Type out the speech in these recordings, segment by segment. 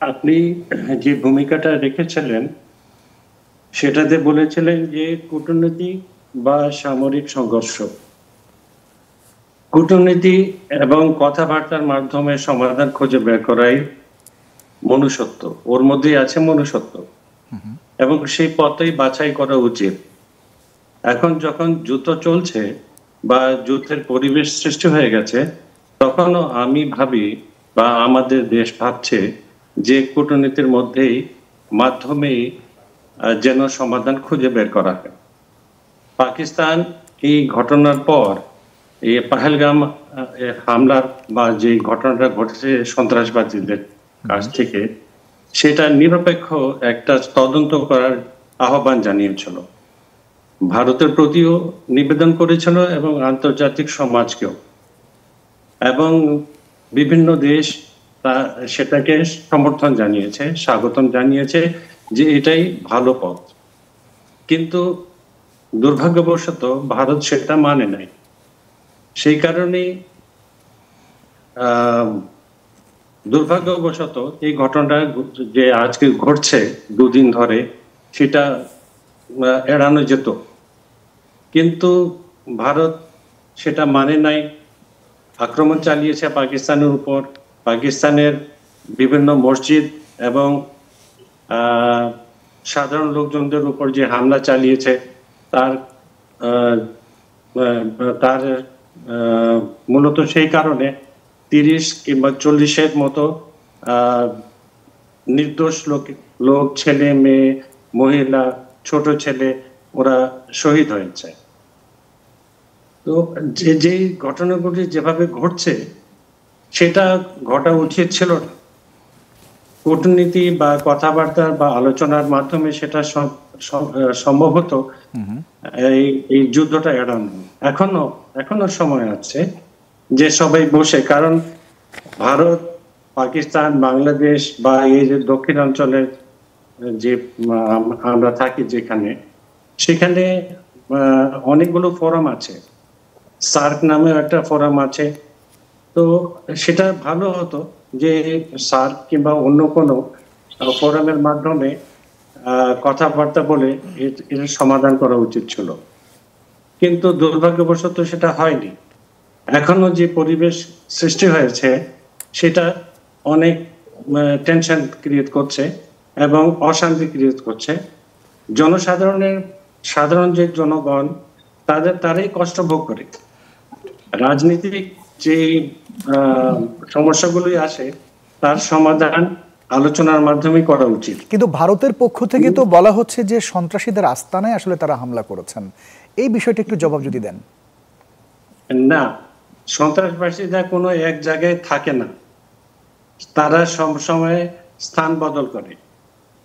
আপনি যে ভূমিকাটা রেখেছিলেন সেটাতে বলেছিলেন যে কূটনীতি বা সামরিক সংঘর্ষ, কূটনীতি এবং কথাবার্তার মাধ্যমে সমাধান খুঁজে বের করাই মনুষ্যত্ব, ওর মধ্যেই আছে মনুষ্যত্ব এবং সেই পথেই বাছাই করা উচিত। এখন যখন যুদ্ধ চলছে বা যুদ্ধের পরিবেশ সৃষ্টি হয়ে গেছে, তখনও আমি ভাবি বা আমাদের দেশ ভাবছে যে কূটনীতির মধ্যেই মাধ্যমেই যেন সমাধান খুঁজে বের করা হয়। পাকিস্তান এই ঘটনার পর এই পাহেলগাম হামলার বা যে ঘটনাটা ঘটেছে সন্ত্রাসবাদীদের কাছ থেকে, সেটা নিরপেক্ষ একটা তদন্ত করার আহ্বান জানিয়েছিল, ভারতের প্রতিও নিবেদন করেছিল এবং আন্তর্জাতিক সমাজকেও। এবং বিভিন্ন দেশ সেটাকে সমর্থন জানিয়েছে, স্বাগতম জানিয়েছে যে এটাই ভালো পথ। কিন্তু দুর্ভাগ্যবশত ভারত সেটা মানে নাই। সেই কারণে দুর্ভাগ্যবশত এই ঘটনাটা যে আজকে ঘটছে দুদিন ধরে, সেটা এড়ানো যেত, কিন্তু ভারত সেটা মানে নাই, আক্রমণ চালিয়েছে পাকিস্তানের উপর। পাকিস্তানের বিভিন্ন মসজিদ এবং সাধারণ লোকজনদের উপর যে হামলা চালিয়েছে তার তার মূলত সেই কারণে 30 কিংবা 40-এর মতো নির্দোষ লোক, ছেলে মেয়ে, মহিলা, ছোট ছেলে, ওরা শহীদ হয়েছে। তো যে ঘটনাগুলি যেভাবে ঘটছে সেটা ঘটা উচিত ছিল না। কূটনীতি বা কথাবার্তা বা আলোচনার মাধ্যমে সেটা সম্ভব হতো এই যুদ্ধটা এড়ানো। এখনো সময় আছে যে সবাই বসে, কারণ ভারত, পাকিস্তান, বাংলাদেশ বা এই যে দক্ষিণাঞ্চলের যে আমরা থাকি যেখানে, সেখানে অনেকগুলো ফোরাম আছে, সার্ক নামে একটা ফোরাম আছে। তো সেটা ভালো হতো যে সার্ক কিংবা অন্য কোনো ফোরামের মাধ্যমে কথাবার্তা বলে এর সমাধান করা উচিত ছিল, কিন্তু দুর্ভাগ্যবশত সেটা হয়নি। এখনো যে পরিবেশ সৃষ্টি হয়েছে সেটা অনেক টেনশন ক্রিয়েট করছে এবং অশান্তি ক্রিয়েট করছে। সাধারণ যে জনগণ, তারাই কষ্ট ভোগ করে। রাজনীতিক যে সমস্যাগুলি আসে তার সমাধান আলোচনার মাধ্যমে করা উচিত। কিন্তু ভারতের পক্ষ থেকে তো বলা হচ্ছে যে সন্ত্রাসীদের আস্তানায় আসলে তারা হামলা করেছেন, এই বিষয়টা একটু জবাব যদি দেন। না, সন্ত্রাসবাদীরা কোনো এক জায়গায় থাকে না, তারা সবসময় স্থান বদল করে,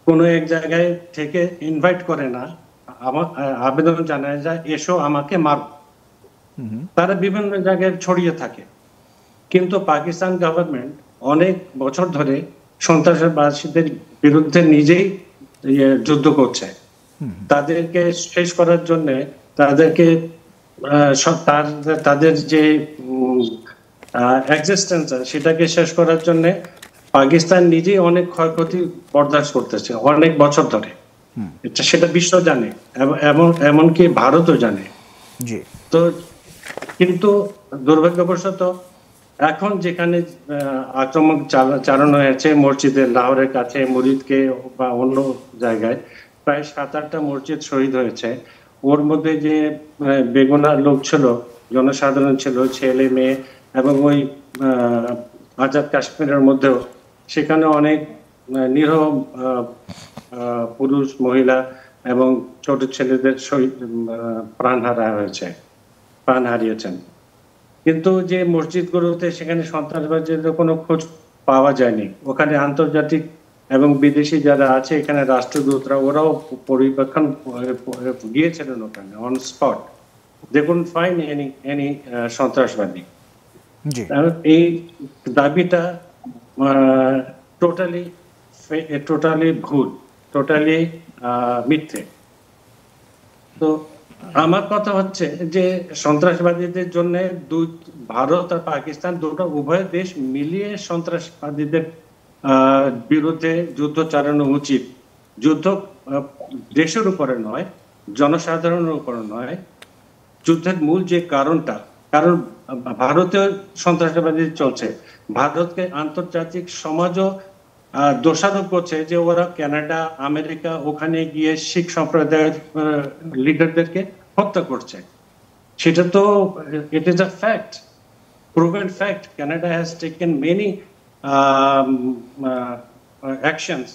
কোনো এক জায়গায় থেকে ইনভাইট করে না, আবেদন জানায় যায় এসো আমাকে মারো। তারা বিভিন্ন জায়গায় ছড়িয়ে থাকে। কিন্তু পাকিস্তান গভর্নমেন্ট অনেক বছর ধরে সন্ত্রাসবাদীদের বিরুদ্ধে নিজেই যুদ্ধ করছে। তাদেরকে শেষ করার জন্য, তাদেরকে তাদের যে এক্সিস্টেন্স সেটাকে শেষ করার জন্য পাকিস্তান নিজেই অনেক ক্ষয়ক্ষতি বরদাস্ত করতেছে অনেক বছর ধরে। সেটা বিশ্ব জানে, এমনকি ভারতও জানে। তো কিন্তু দুর্ভাগ্যবশত এখন যেখানে আক্রমণ চালানো হয়েছে মসজিদের, লাহোরের কাছে মুরিদকে বা অন্য জায়গায় প্রায় 7-8টা মসজিদ শহীদ হয়েছে। ওর মধ্যে যে বেগুনার লোক ছিল, জনসাধারণ ছিল, ছেলে মেয়ে, এবং ওই আজাদ কাশ্মীরের মধ্যেও সেখানে অনেক নিরহ পুরুষ, মহিলা এবং ছোট ছেলেদের শহীদ প্রাণ হারিয়েছেন। কিন্তু যে মসজিদগুলোতে সেখানে সন্ত্রাসবাদীদের কোনো খোঁজ পাওয়া যায়নি। ওখানে আন্তর্জাতিক এবং বিদেশি যারা আছে, এখানে রাষ্ট্রদূতরা, ওরাও পরিবেক্ষণ গিয়েছিলেন ওখানে on spot, they couldn't find any সন্ত্রাসবাদী। এই দাবিটা টোটালি ভুল, টোটালি মিথ্যে। তো আমার কথা হচ্ছে যে সন্ত্রাসবাদীদের জন্য ভারত আর পাকিস্তান দুটো উভয় দেশ মিলিয়ে সন্ত্রাসবাদীদের বিরুদ্ধে যুদ্ধ চালানো উচিত। যুদ্ধ দেশের উপরে নয়, জনসাধারণের উপরে নয়। যুদ্ধের মূল যে কারণটা, কারণ ভারতে সন্ত্রাসবাদী চলছে, ভারতকে আন্তর্জাতিক সমাজও দোষারোপ করছে যে ওরা কানাডা, আমেরিকা ওখানে গিয়ে শিখ সম্প্রদায়ের লিডারদেরকে হত্যা করছে। সেটা তো it is a fact, proven fact. Canada has taken many actions